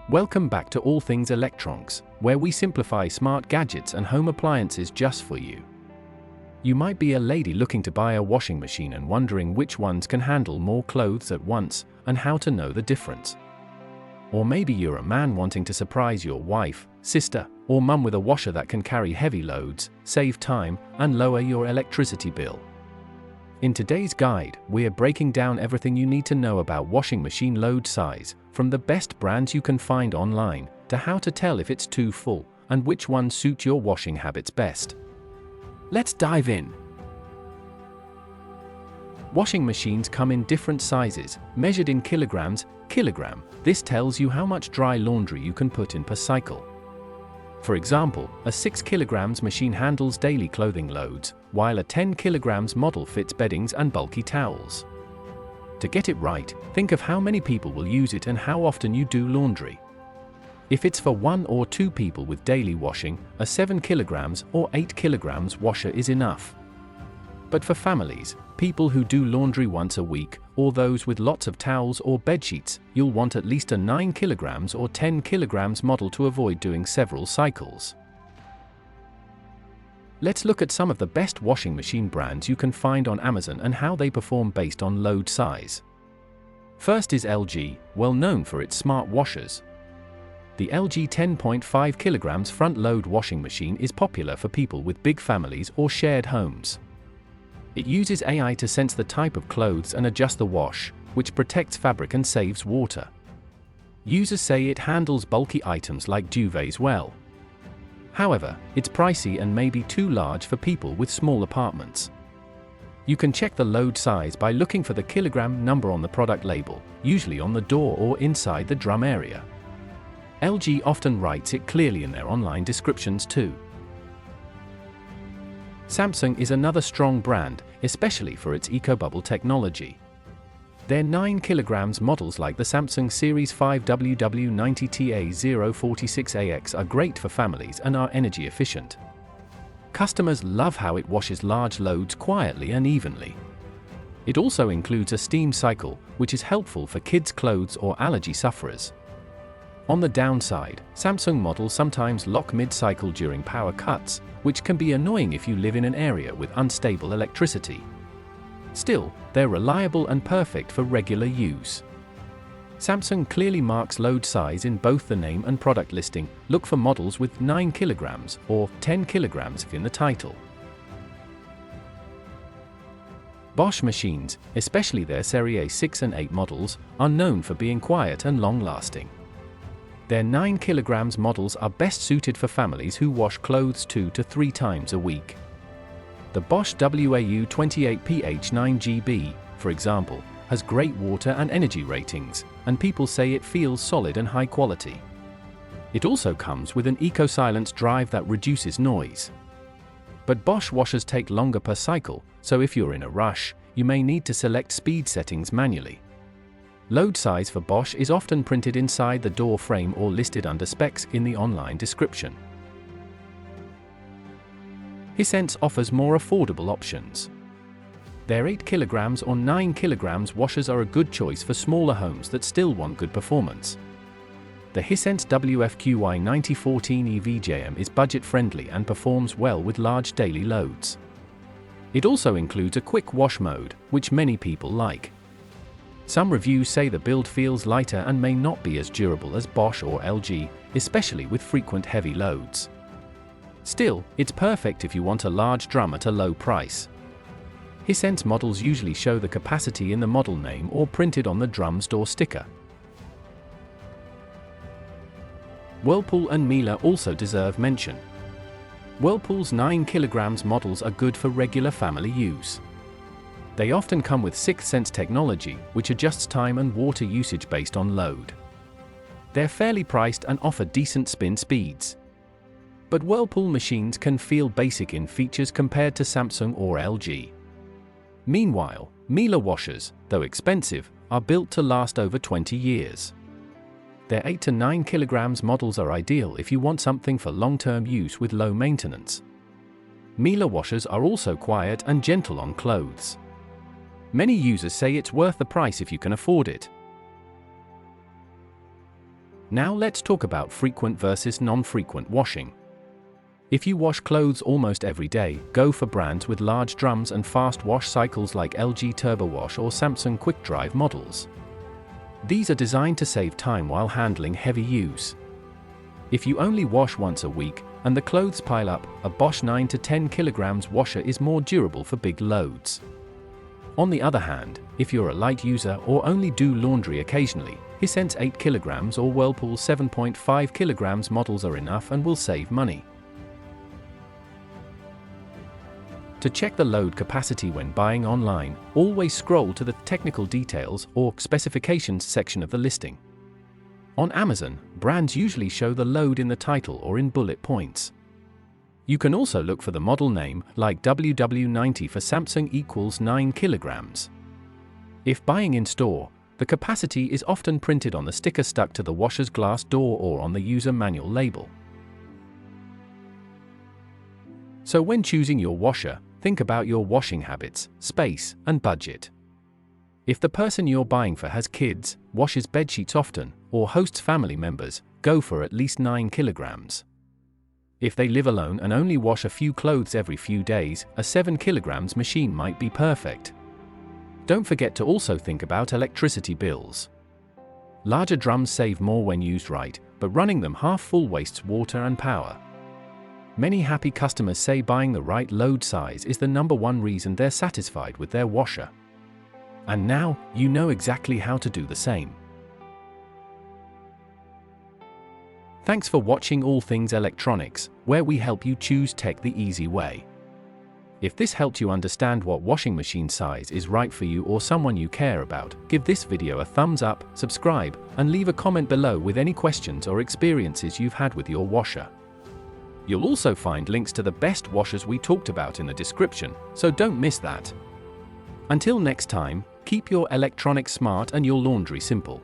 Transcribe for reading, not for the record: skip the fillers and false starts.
Welcome back to All Things Electronics, where we simplify smart gadgets and home appliances just for you. You might be a lady looking to buy a washing machine and wondering which ones can handle more clothes at once and how to know the difference. Or maybe you're a man wanting to surprise your wife, sister, or mum with a washer that can carry heavy loads, save time, and lower your electricity bill. In today's guide, we're breaking down everything you need to know about washing machine load size, from the best brands you can find online, to how to tell if it's too full, and which ones suit your washing habits best. Let's dive in. Washing machines come in different sizes, measured in kilograms. This tells you how much dry laundry you can put in per cycle. For example, a 6 kilograms machine handles daily clothing loads, while a 10 kilograms model fits beddings and bulky towels. To get it right, think of how many people will use it and how often you do laundry. If it's for 1 or 2 people with daily washing, a 7 kilograms or 8 kilograms washer is enough. But for families, people who do laundry once a week, or those with lots of towels or bedsheets, you'll want at least a 9 kilograms or 10 kilograms model to avoid doing several cycles. Let's look at some of the best washing machine brands you can find on Amazon and how they perform based on load size. First is LG, well known for its smart washers. The LG 10.5 kilograms front-load washing machine is popular for people with big families or shared homes. It uses AI to sense the type of clothes and adjust the wash, which protects fabric and saves water. Users say it handles bulky items like duvets well. However, it's pricey and may be too large for people with small apartments. You can check the load size by looking for the kilogram number on the product label, usually on the door or inside the drum area. LG often writes it clearly in their online descriptions too. Samsung is another strong brand, especially for its EcoBubble technology. Their 9 kilograms models like the Samsung Series 5WW90TA046AX are great for families and are energy efficient. Customers love how it washes large loads quietly and evenly. It also includes a steam cycle, which is helpful for kids' clothes or allergy sufferers. On the downside, Samsung models sometimes lock mid-cycle during power cuts, which can be annoying if you live in an area with unstable electricity. Still, they're reliable and perfect for regular use. Samsung clearly marks load size in both the name and product listing. Look for models with 9 kilograms or 10 kilograms in the title. Bosch machines, especially their Serie 6 and 8 models, are known for being quiet and long-lasting. Their 9 kilograms models are best suited for families who wash clothes 2 to 3 times a week. The Bosch WAU28PH9GB, for example, has great water and energy ratings, and people say it feels solid and high quality. It also comes with an EcoSilence drive that reduces noise. But Bosch washers take longer per cycle, so if you're in a rush, you may need to select speed settings manually. Load size for Bosch is often printed inside the door frame or listed under specs in the online description. Hisense offers more affordable options. Their 8 kilograms or 9 kilograms washers are a good choice for smaller homes that still want good performance. The Hisense WFQY9014 EVJM is budget-friendly and performs well with large daily loads. It also includes a quick wash mode, which many people like. Some reviews say the build feels lighter and may not be as durable as Bosch or LG, especially with frequent heavy loads. Still, it's perfect if you want a large drum at a low price. Hisense models usually show the capacity in the model name or printed on the drum's door sticker. Whirlpool and Miele also deserve mention. Whirlpool's 9 kilograms models are good for regular family use. They often come with 6th sense technology, which adjusts time and water usage based on load. They're fairly priced and offer decent spin speeds. But Whirlpool machines can feel basic in features compared to Samsung or LG. Meanwhile, Miele washers, though expensive, are built to last over 20 years. Their 8 to 9 kilograms models are ideal if you want something for long-term use with low maintenance. Miele washers are also quiet and gentle on clothes. Many users say it's worth the price if you can afford it. Now let's talk about frequent versus non-frequent washing. If you wash clothes almost every day, go for brands with large drums and fast wash cycles like LG TurboWash or Samsung QuickDrive models. These are designed to save time while handling heavy use. If you only wash once a week, and the clothes pile up, a Bosch 9 to 10 kg washer is more durable for big loads. On the other hand, if you're a light user or only do laundry occasionally, Hisense 8 kg or Whirlpool 7.5 kg models are enough and will save money. To check the load capacity when buying online, always scroll to the technical details or specifications section of the listing. On Amazon, brands usually show the load in the title or in bullet points. You can also look for the model name, like WW90 for Samsung equals 9 kg. If buying in store, the capacity is often printed on the sticker stuck to the washer's glass door or on the user manual label. So when choosing your washer, think about your washing habits, space, and budget. If the person you're buying for has kids, washes bedsheets often, or hosts family members, go for at least 9 kg. If they live alone and only wash a few clothes every few days, a 7 kg machine might be perfect. Don't forget to also think about electricity bills. Larger drums save more when used right, but running them half full wastes water and power. Many happy customers say buying the right load size is the #1 reason they're satisfied with their washer. And now, you know exactly how to do the same. Thanks for watching All Things Electronics, where we help you choose tech the easy way. If this helped you understand what washing machine size is right for you or someone you care about, give this video a thumbs up, subscribe, and leave a comment below with any questions or experiences you've had with your washer. You'll also find links to the best washers we talked about in the description, so don't miss that. Until next time, keep your electronics smart and your laundry simple.